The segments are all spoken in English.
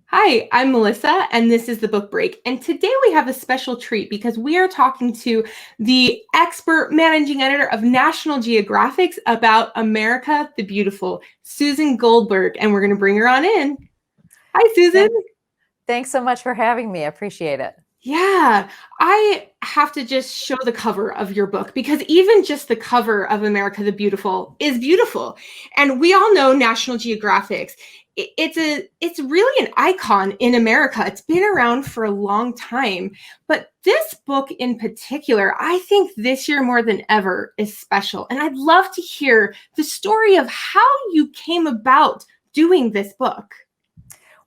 Hi, I'm Melissa, and this is the Book Break. And today we have a special treat because we are talking to the expert managing editor of National Geographic about America the Beautiful, Susan Goldberg, and we're going to bring her on in. Hi, Susan. Thanks so much for having me. I appreciate it. Yeah, I have to just show the cover of your book because even just the cover of America the Beautiful is beautiful. And we all know National Geographic's. It's really an icon in America. It's been around for a long time, but this book in particular, I think this year more than ever is special. And I'd love to hear the story of how you came about doing this book.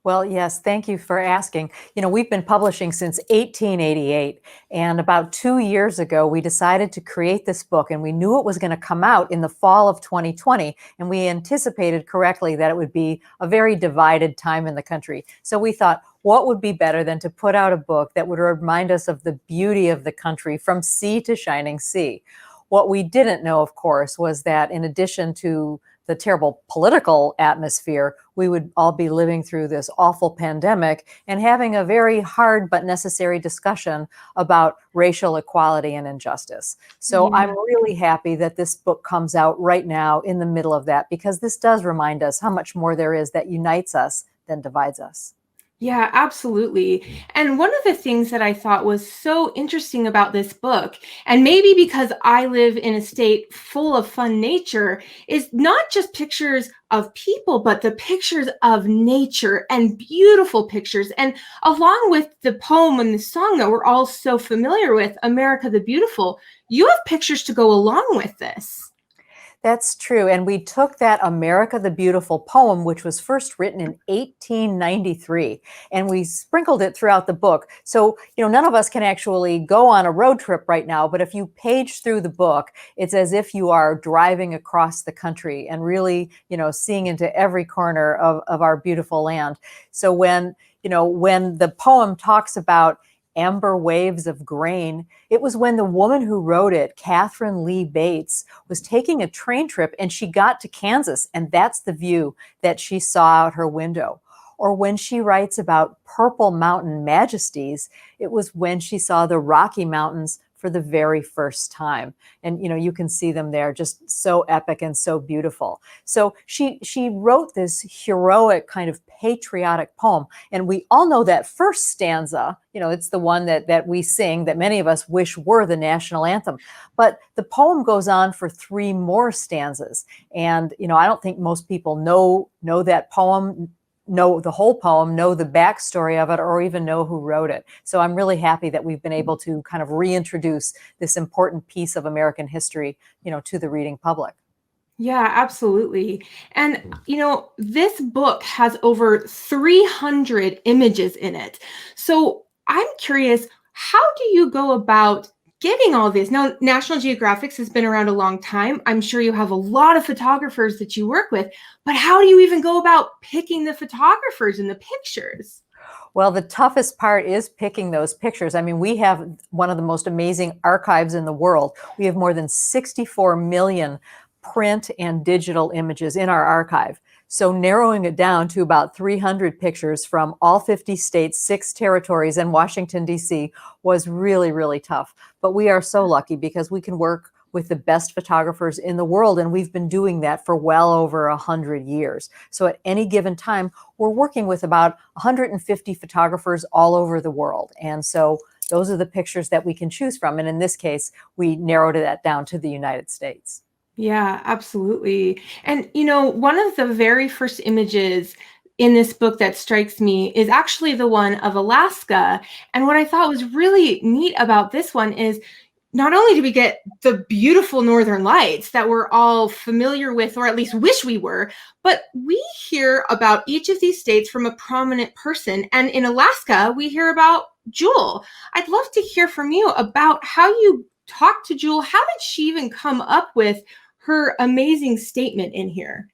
Well, yes, thank you for asking. We've been publishing since 1888, and about 2 years ago, we decided to create this book, and we knew it was going to come out in the fall of 2020, and we anticipated correctly that it would be a very divided time in the country. So we thought, what would be better than to put out a book that would remind us of the beauty of the country from sea to shining sea? What we didn't know, of course, was that in addition to the terrible political atmosphere, we would all be living through this awful pandemic and having a very hard but necessary discussion about racial equality and injustice. So I'm Yeah. really happy that this book comes out right now in the middle of that, because this does remind us how much more there is that unites us than divides us. Yeah, absolutely. And one of the things that I thought was so interesting about this book, and maybe because I live in a state full of fun nature, is not just pictures of people, but the pictures of nature and beautiful pictures. And along with the poem and the song that we're all so familiar with, America the Beautiful, you have pictures to go along with this. That's true. And we took that America the Beautiful poem, which was first written in 1893, and we sprinkled it throughout the book. So, none of us can actually go on a road trip right now, but if you page through the book, it's as if you are driving across the country and really, seeing into every corner of our beautiful land. So when the poem talks about amber waves of grain, it was when the woman who wrote it, Catherine Lee Bates, was taking a train trip and she got to Kansas, and that's the view that she saw out her window. Or when she writes about purple mountain majesties, it was when she saw the Rocky Mountains for the very first time. And you can see them there, just so epic and so beautiful. So she wrote this heroic kind of patriotic poem. And we all know that first stanza, it's the one that we sing, that many of us wish were the national anthem. But the poem goes on for three more stanzas. And, I don't think most people know that poem, know the whole poem, know the backstory of it, or even know who wrote it. So I'm really happy that we've been able to kind of reintroduce this important piece of American history, to the reading public. Yeah, absolutely. And, this book has over 300 images in it. So I'm curious, how do you go about getting all this? Now, National Geographic has been around a long time. I'm sure you have a lot of photographers that you work with, but how do you even go about picking the photographers and the pictures? Well, the toughest part is picking those pictures. I mean, we have one of the most amazing archives in the world. We have more than 64 million print and digital images in our archive. So narrowing it down to about 300 pictures from all 50 states, 6 territories, and Washington, D.C. was really, really tough. But we are so lucky because we can work with the best photographers in the world, and we've been doing that for well over 100 years. So at any given time, we're working with about 150 photographers all over the world. And so those are the pictures that we can choose from. And in this case, we narrowed that down to the United States. Yeah, absolutely. And, one of the very first images in this book that strikes me is actually the one of Alaska. And what I thought was really neat about this one is not only do we get the beautiful northern lights that we're all familiar with, or at least wish we were, but we hear about each of these states from a prominent person. And in Alaska, we hear about Jewel. I'd love to hear from you about how you talked to Jewel. How did she even come up with her amazing statement in here?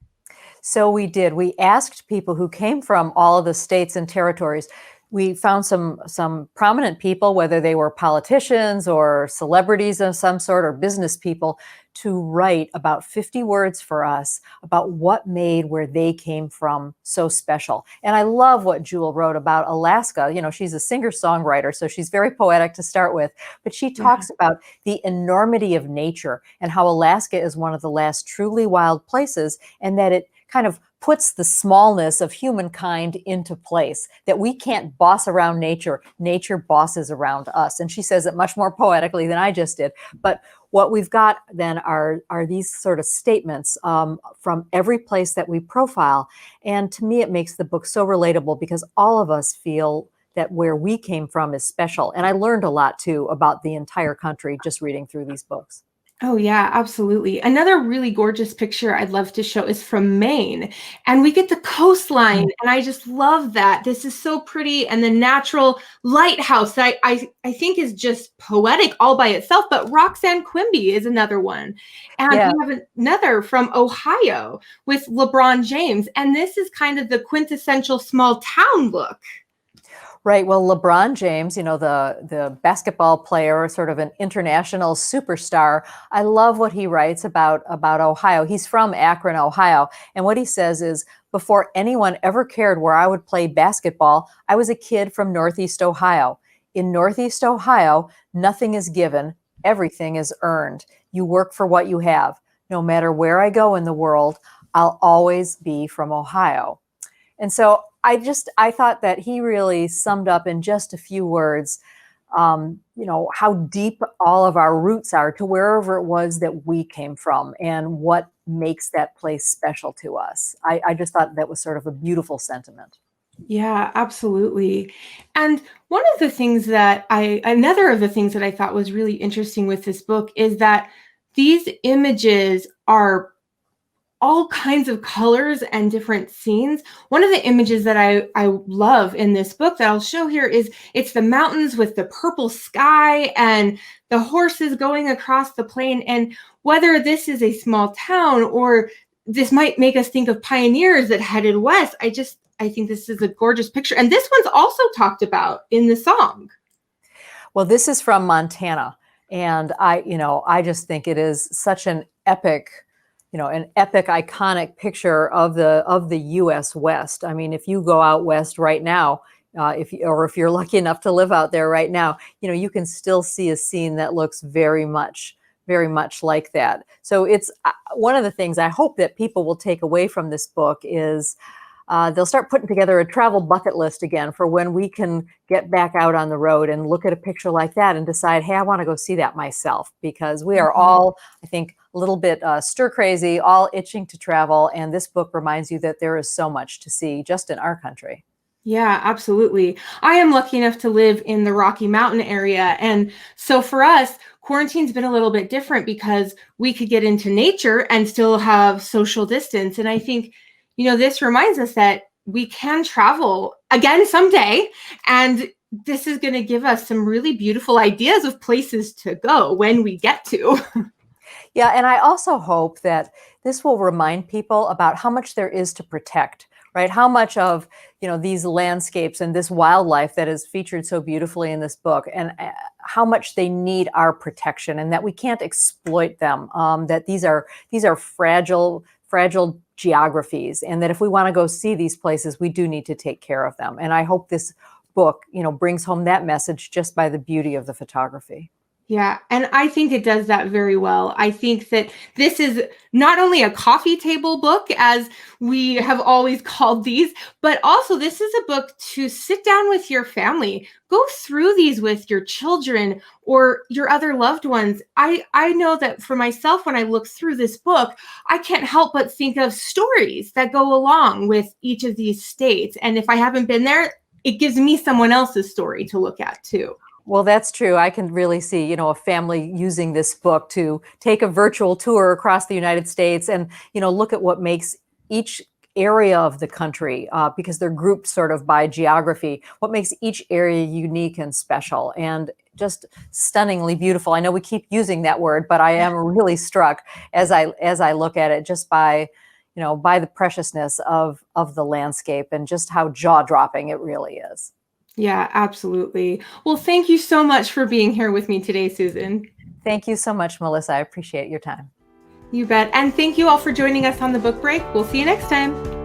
So we did. We asked people who came from all of the states and territories, We found some prominent people, whether they were politicians or celebrities of some sort or business people, to write about 50 words for us about what made where they came from so special. And I love what Jewel wrote about Alaska. You know, she's a singer-songwriter, so she's very poetic to start with, but she Yeah. talks about the enormity of nature and how Alaska is one of the last truly wild places, and that it kind of puts the smallness of humankind into place, that we can't boss around nature. Nature bosses around us. And she says it much more poetically than I just did. But what we've got then are these sort of statements from every place that we profile. And to me, it makes the book so relatable because all of us feel that where we came from is special. And I learned a lot too about the entire country just reading through these books. Oh, yeah, absolutely. Another really gorgeous picture I'd love to show is from Maine, and we get the coastline, and I just love that. This is so pretty, and the natural lighthouse that I think is just poetic all by itself, but Roxanne Quimby is another one. And Yeah. we have another from Ohio with LeBron James, and this is kind of the quintessential small town look. Right. Well, LeBron James, you know, the basketball player, sort of an international superstar. I love what he writes about Ohio. He's from Akron, Ohio, and what he says is, before anyone ever cared where I would play basketball, I was a kid from Northeast Ohio. In Northeast Ohio, nothing is given, everything is earned. You work for what you have. No matter where I go in the world, I'll always be from Ohio. And so I thought that he really summed up in just a few words, you know, how deep all of our roots are to wherever it was that we came from and what makes that place special to us. I just thought that was sort of a beautiful sentiment. Yeah, absolutely. And another of the things that I thought was really interesting with this book is that these images are all kinds of colors and different scenes. One of the images that I love in this book that I'll show here is it's the mountains with the purple sky and the horses going across the plain. And whether this is a small town or this might make us think of pioneers that headed west, I think this is a gorgeous picture. And this one's also talked about in the song. Well, this is from Montana, and I just think it is such an epic, an epic, iconic picture of the U.S. West. I mean, if you go out west right now, if you're lucky enough to live out there right now, you can still see a scene that looks very much like that. So it's one of the things I hope that people will take away from this book is they'll start putting together a travel bucket list again for when we can get back out on the road and look at a picture like that and decide, hey, I want to go see that myself, because we are all, I think, a little bit stir crazy, all itching to travel. And this book reminds you that there is so much to see just in our country. Yeah, absolutely. I am lucky enough to live in the Rocky Mountain area. And so for us, quarantine's been a little bit different because we could get into nature and still have social distance. And I think, this reminds us that we can travel again someday. And this is going to give us some really beautiful ideas of places to go when we get to. Yeah, and I also hope that this will remind people about how much there is to protect, right? How much of, these landscapes and this wildlife that is featured so beautifully in this book, and how much they need our protection, and that we can't exploit them, that these are fragile geographies, and that if we want to go see these places, we do need to take care of them. And I hope this book, brings home that message just by the beauty of the photography. Yeah, and I think it does that very well. I think that this is not only a coffee table book, as we have always called these, but also this is a book to sit down with your family, go through these with your children or your other loved ones. I know that for myself, when I look through this book, I can't help but think of stories that go along with each of these states. And if I haven't been there, it gives me someone else's story to look at too. Well, that's true. I can really see, a family using this book to take a virtual tour across the United States and, look at what makes each area of the country, because they're grouped sort of by geography, what makes each area unique and special and just stunningly beautiful. I know we keep using that word, but I am really struck as I look at it just by, by the preciousness of the landscape and just how jaw-dropping it really is. Yeah, absolutely. Well, thank you so much for being here with me today, Susan. Thank you so much, Melissa. I appreciate your time. You bet. And thank you all for joining us on the book break. We'll see you next time.